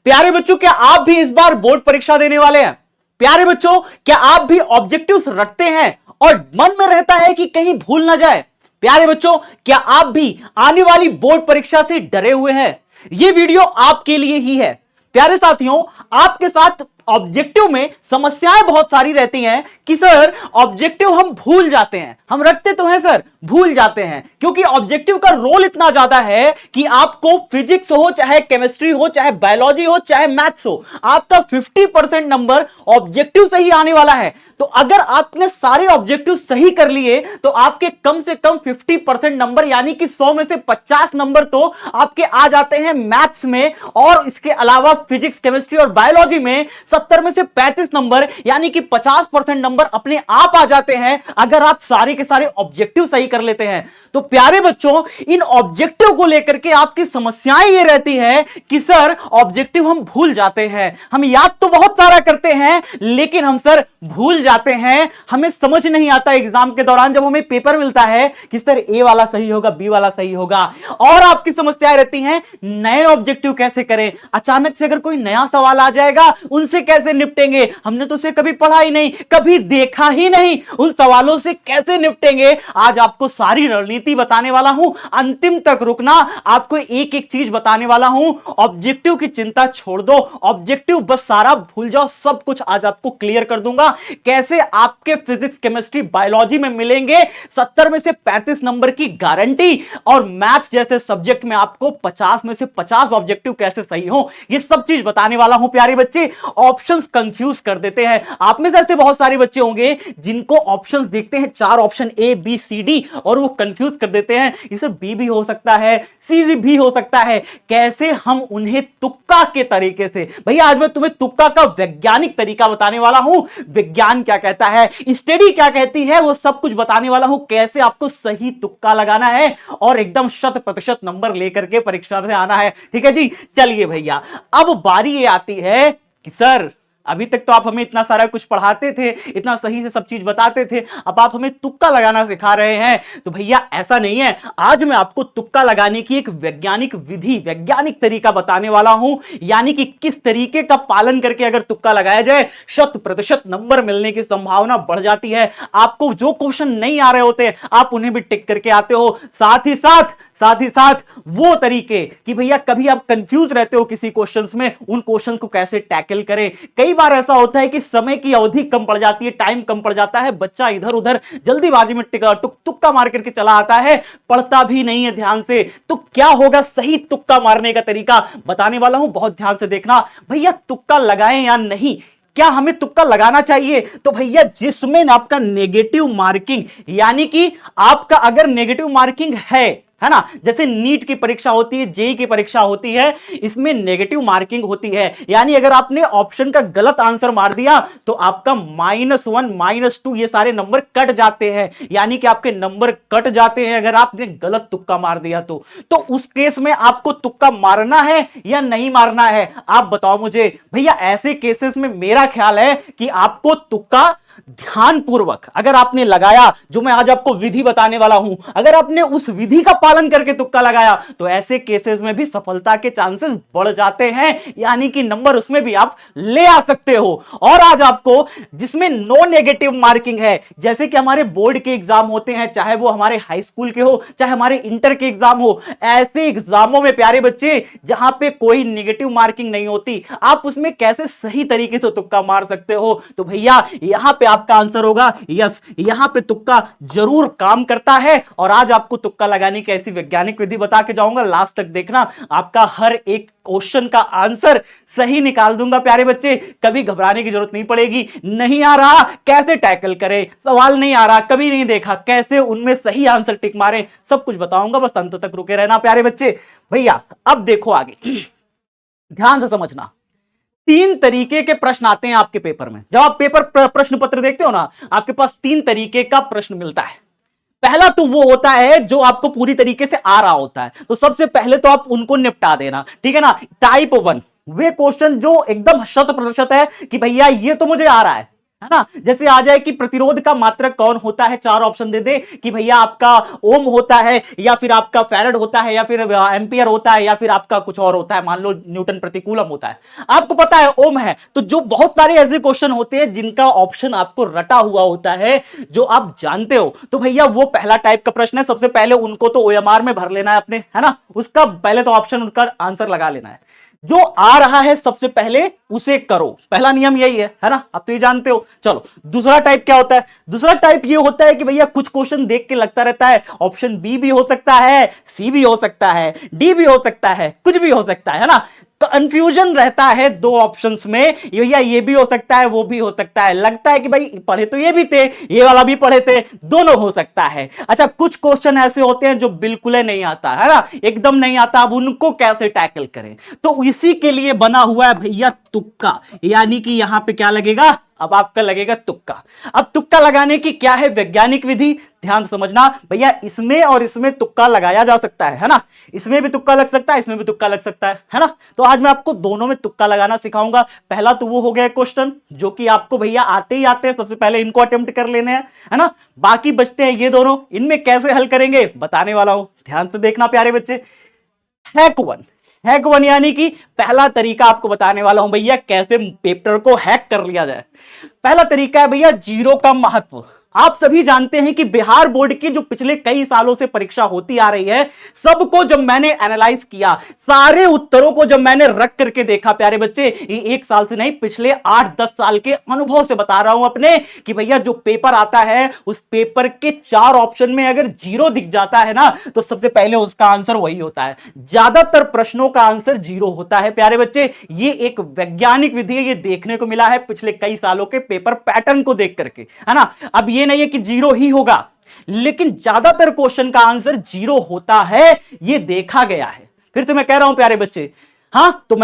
प्यारे बच्चों, क्या आप भी इस बार बोर्ड परीक्षा देने वाले हैं? प्यारे बच्चों, क्या आप भी ऑब्जेक्टिव्स रखते हैं और मन में रहता है कि कहीं भूल ना जाए? प्यारे बच्चों, क्या आप भी आने वाली बोर्ड परीक्षा से डरे हुए हैं? यह वीडियो आपके लिए ही है। प्यारे साथियों, आपके साथ ऑब्जेक्टिव में समस्याएं बहुत सारी रहती हैं कि सर ऑब्जेक्टिव हम भूल जाते हैं। हम रखते तो हैं सर, भूल जाते हैं, क्योंकि ऑब्जेक्टिव का रोल इतना ज्यादा है कि आपको फिजिक्स हो, चाहे केमिस्ट्री हो, चाहे बायोलॉजी हो, चाहे मैथ्स हो, आपका 50% नंबर ऑब्जेक्टिव से ही आने वाला है। तो अगर आपने सारे ऑब्जेक्टिव सही कर लिए तो आपके कम से कम 50% नंबर यानी कि 100 में से 50 नंबर तो आपके आ जाते हैं मैथ्स में, और इसके अलावा फिजिक्स, केमिस्ट्री और बायोलॉजी में 70 में से 35 नंबर यानी कि 50% नंबर अपने आप आ जाते हैं अगर आप सारे के सारे ऑब्जेक्टिव सही कर लेते हैं। तो प्यारे बच्चों, इन ऑब्जेक्टिव को लेकर के आपकी समस्याएं ये रहती है कि सर ऑब्जेक्टिव हम भूल जाते हैं, हम याद तो बहुत सारा करते हैं लेकिन हम सर भूल जाते हैं। हमें समझ नहीं आता एग्जाम के दौरान जब हमें पेपर मिलता है कि सर ए वाला सही होगा, बी वाला सही होगा। और आपकी समस्याएं रहती हैं नए ऑब्जेक्टिव कैसे करें, अचानक से अगर कोई नया सवाल आ जाएगा उनसे कैसे निपटेंगे, हमने तो उसे कभी पढ़ा ही नहीं, कभी देखा ही नहीं, उन सवालों से कैसे निपटेंगे। आज आपको सारी रणनीति बताने वाला हूं, अंतिम तक रुकना, आपको एक एक चीज बताने वाला हूं। ऑब्जेक्टिव की चिंता छोड़ दो, ऑब्जेक्टिव बस सारा भूल जाओ, सब कुछ आज आपको क्लियर कर दूंगा। कैसे आपके फिजिक्स, केमिस्ट्री, बायोलॉजी में मिलेंगे 70 में से 35 नंबर की गारंटी, और मैथ्स जैसे सब्जेक्ट में आपको 50 में से 50 ऑब्जेक्टिव कैसे सही हो, ये सब चीज बताने वाला हूं। प्यारे बच्चे, ऑप्शंस कंफ्यूज कर देते हैं। आप में से ऐसे बहुत सारे बच्चे होंगे जिनको ऑप्शंस देखते हैं 4 option A B C D और वो कंफ्यूज कर देते हैं, इसे बी भी हो सकता है, सी भी हो सकता है। कैसे हम उन्हें तुक्का के तरीके से, भैया आज मैं तुम्हें तुक्का का वैज्ञानिक तरीका बताने वाला हूं। विज्ञान क्या कहता है, स्टडी क्या कहती है, वो सब कुछ बताने वाला हूं। कैसे आपको सही तुक्का लगाना है और एकदम 100% नंबर लेकर के परीक्षा से आना है। ठीक है जी, चलिए भैया, अब बारी ये आती है कि सर अभी तक तो आप हमें इतना सारा कुछ पढ़ाते थे, इतना सही से सब चीज बताते थे, अब आप हमें तुक्का लगाना सिखा रहे हैं। तो भैया ऐसा नहीं है, आज मैं आपको तुक्का लगाने की एक वैज्ञानिक विधि, वैज्ञानिक तरीका बताने वाला हूं, यानी कि किस तरीके का पालन करके अगर तुक्का लगाया जाए 100% नंबर मिलने की संभावना बढ़ जाती है। आपको जो क्वेश्चन नहीं आ रहे होते आप उन्हें भी टिक करके आते हो। साथ ही साथ वो तरीके कि भैया कभी आप कंफ्यूज रहते हो किसी क्वेश्चंस में, उन क्वेश्चन को कैसे टैकल करें। कई बार ऐसा होता है कि समय की अवधि कम पड़ जाती है, टाइम कम पड़ जाता है, बच्चा इधर उधर जल्दीबाजी में तुक्का मार करके चला आता है, पढ़ता भी नहीं है ध्यान से। तो क्या होगा, सही तुक्का मारने का तरीका बताने वाला हूं, बहुत ध्यान से देखना। भैया तुक्का लगाएं या नहीं, क्या हमें तुक्का लगाना चाहिए? तो भैया जिसमें आपका नेगेटिव मार्किंग, यानी कि आपका अगर नेगेटिव मार्किंग है ना, जैसे नीट की परीक्षा होती है, जेई की परीक्षा होती है, इसमें नेगेटिव मार्किंग होती है। यानी अगर आपने ऑप्शन का गलत आंसर मार दिया तो आपका -1 -2 ये सारे नंबर कट जाते हैं, यानी कि आपके नंबर कट जाते हैं अगर आपने गलत तुक्का मार दिया तो उस केस में आपको तुक्का मारना है या नहीं मारना है, आप बताओ मुझे। भैया ऐसे केसेस में मेरा ख्याल है कि आपको तुक्का ध्यानपूर्वक अगर आपने लगाया, जो मैं आज आपको विधि बताने वाला हूं, अगर आपने उस विधि का पालन करके तुक्का लगाया तो ऐसे केसेस में भी सफलता के चांसेस बढ़ जाते हैं, यानी कि नंबर उसमें भी आप ले आ सकते हो। और आज आपको जिसमें नो नेगेटिव मार्किंग है, जैसे कि हमारे बोर्ड के एग्जाम होते हैं, चाहे वो हमारे हाई स्कूल के हो, चाहे हमारे इंटर के एग्जाम हो, ऐसे एग्जामों में प्यारे बच्चे जहां पे कोई नेगेटिव मार्किंग नहीं होती, आप उसमें कैसे सही तरीके से तुक्का मार सकते हो। तो भैया यहां पे आपका आंसर होगा यस, यहां पे तुक्का जरूर काम करता है। और आज आपको तुक्का लगाने की ऐसी वैज्ञानिक विधि बता के जाऊंगा, लास्ट तक देखना, आपका हर एक क्वेश्चन का आंसर सही निकाल दूंगा। प्यारे बच्चे कभी घबराने की जरूरत नहीं पड़ेगी। नहीं आ रहा कैसे टैकल करें, सवाल नहीं आ रहा, कभी नहीं देखा, कैसे उनमें सही आंसर टिक मारे, सब कुछ बताऊंगा, बस अंत तक रुके रहना प्यारे बच्चे। भैया अब देखो आगे, ध्यान से समझना। 3 तरीके के प्रश्न आते हैं आपके पेपर में। जब आप पेपर प्रश्न पत्र देखते हो ना, आपके पास 3 तरीके का प्रश्न मिलता है। पहला तो वो होता है जो आपको पूरी तरीके से आ रहा होता है, तो सबसे पहले तो आप उनको निपटा देना, ठीक है ना। टाइप 1 वे क्वेश्चन जो एकदम 100% है कि भैया ये तो मुझे आ रहा है है ना। जैसे आ जाए कि प्रतिरोध का मात्रक कौन होता है, 4 ऑप्शन दे दे कि भैया आपका ओम होता है, या फिर आपका फैराड होता है, या फिर एम्पियर होता है, या फिर आपका कुछ और होता है, मान लो न्यूटन प्रति कूलम होता है। आपको पता है ओम है, तो जो बहुत सारे ऐसे क्वेश्चन होते हैं जिनका ऑप्शन आपको रटा हुआ होता है, जो आप जानते हो, तो भैया वो पहला टाइप का प्रश्न है। सबसे पहले उनको तो ओएमआर में भर लेना है अपने, है ना, उसका पहले तो ऑप्शन उनका आंसर लगा लेना है। जो आ रहा है सबसे पहले उसे करो, पहला नियम यही है ना, आप तो ये जानते हो। चलो दूसरा टाइप क्या होता है? दूसरा टाइप ये होता है कि भैया कुछ क्वेश्चन देख के लगता रहता है ऑप्शन बी भी हो सकता है, सी भी हो सकता है, डी भी हो सकता है, कुछ भी हो सकता है ना। कंफ्यूजन रहता है दो ऑप्शंस में, भैया ये भी हो सकता है, वो भी हो सकता है, लगता है कि भाई पढ़े तो ये भी थे, ये वाला भी पढ़े थे, दोनों हो सकता है। अच्छा, कुछ क्वेश्चन ऐसे होते हैं जो बिल्कुल नहीं आता है ना, एकदम नहीं आता, अब उनको कैसे टैकल करें? तो इसी के लिए बना हुआ है भैया तुक्का, यानी कि यहां पे क्या लगेगा? अब आपका लगेगा तुक्का। अब तुक्का लगाने की क्या है वैज्ञानिक विधि, ध्यान समझना भैया, इसमें और इसमें तुक्का लगाया जा सकता है ना, इसमें भी तुक्का लग सकता है, इसमें भी तुक्का लग सकता है ना। तो आज मैं आपको दोनों में तुक्का लगाना सिखाऊंगा। पहला तो वो हो गया क्वेश्चन जो कि आपको भैया आते ही आते हैं, सबसे पहले इनको अटेम्प्ट कर लेने हैं, है ना। बाकी बचते हैं ये दोनों, इनमें कैसे हल करेंगे बताने वाला हूं, ध्यान से देखना प्यारे बच्चे। हैक वन यानी कि पहला तरीका आपको बताने वाला हूं भैया, कैसे पेपर को हैक कर लिया जाए। पहला तरीका है भैया जीरो का महत्व। आप सभी जानते हैं कि बिहार बोर्ड की जो पिछले कई सालों से परीक्षा होती आ रही है, सबको जब मैंने एनालाइज किया, सारे उत्तरों को जब मैंने रख करके देखा प्यारे बच्चे, ये एक साल से नहीं, पिछले 8-10 साल के अनुभव से बता रहा हूं अपने, कि भैया जो पेपर आता है उस पेपर के 4 ऑप्शन में अगर जीरो दिख जाता है ना, तो सबसे पहले उसका आंसर वही होता है। ज्यादातर प्रश्नों का आंसर जीरो होता है प्यारे बच्चे, ये एक वैज्ञानिक विधि है, ये देखने को मिला है पिछले कई सालों के पेपर पैटर्न को देख करके, है ना। अब ये नहीं है कि जीरो ही होगा, लेकिन ज्यादातर क्वेश्चन का आंसर जीरो होता है, ये देखा गया है। फिर से मैं कह रहा हूं प्यारे बच्चे, हां, तो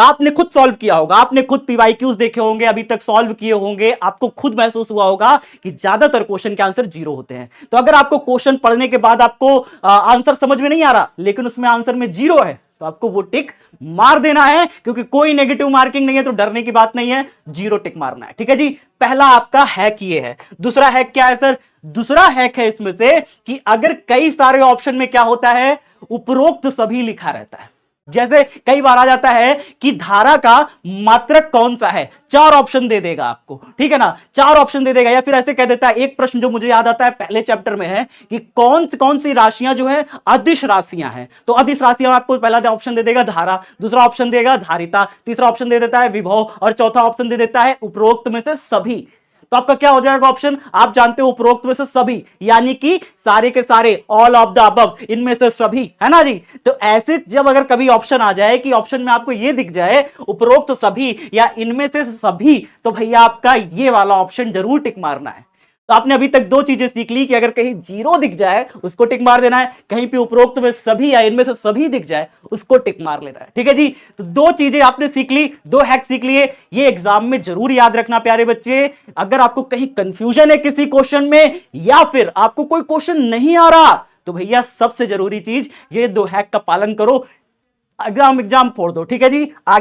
आपने खुद सॉल्व किया होगा, आपने खुद पीवाईक्यूज देखे होंगे, अभी तक सॉल्व किए होंगे, आपको खुद महसूस हुआ होगा कि ज्यादातर क्वेश्चन के आंसर जीरो होते हैं। तो अगर आपको क्वेश्चन पढ़ने के बाद आपको आंसर समझ में नहीं आ रहा, लेकिन उसमें आंसर में जीरो है, तो आपको वो टिक मार देना है, क्योंकि कोई नेगेटिव मार्किंग नहीं है, तो डरने की बात नहीं है, जीरो टिक मारना है। ठीक है जी, पहला आपका हैक ये है। दूसरा हैक क्या है सर? दूसरा हैक है इसमें से कि अगर कई सारे ऑप्शन में क्या होता है, उपरोक्त सभी लिखा रहता है। जैसे कई बार आ जाता है कि धारा का मात्रक कौन सा है, 4 ऑप्शन दे देगा आपको, ठीक है ना, 4 ऑप्शन दे देगा, या फिर ऐसे कह देता है, एक प्रश्न जो मुझे याद आता है पहले चैप्टर में है कि कौन सी राशियां जो है अदिश राशियां हैं, तो अदिश राशियां आपको पहला ऑप्शन दे देगा धारा, दूसरा ऑप्शन देगा धारिता, तीसरा ऑप्शन दे देता है विभव, और चौथा ऑप्शन दे देता है उपरोक्त में से सभी। तो आपका क्या हो जाएगा ऑप्शन? आप जानते हो उपरोक्त में से सभी, यानी कि सारे के सारे, ऑल ऑफ द अबव, इनमें से सभी, है ना जी। तो ऐसे जब अगर कभी ऑप्शन आ जाए कि ऑप्शन में आपको ये दिख जाए उपरोक्त सभी या इनमें से सभी, तो भैया आपका ये वाला ऑप्शन जरूर टिक मारना है। तो आपने अभी तक 2 चीजें सीख ली कि अगर कहीं जीरो दिख जाए उसको टिक मार देना है, कहीं पे उपरोक्त में सभी या इनमें से सभी दिख जाए उसको टिक मार लेना है। ठीक है जी, तो 2 चीजें आपने सीख ली, 2 हैक सीख लिए, ये एग्जाम में जरूर याद रखना प्यारे बच्चे। अगर आपको कहीं कंफ्यूजन है किसी क्वेश्चन में, या फिर आपको कोई क्वेश्चन नहीं आ रहा, तो भैया सबसे जरूरी चीज ये 2 हैक का पालन करो, एग्जाम फोड़ दो। ठीक है जी, आगे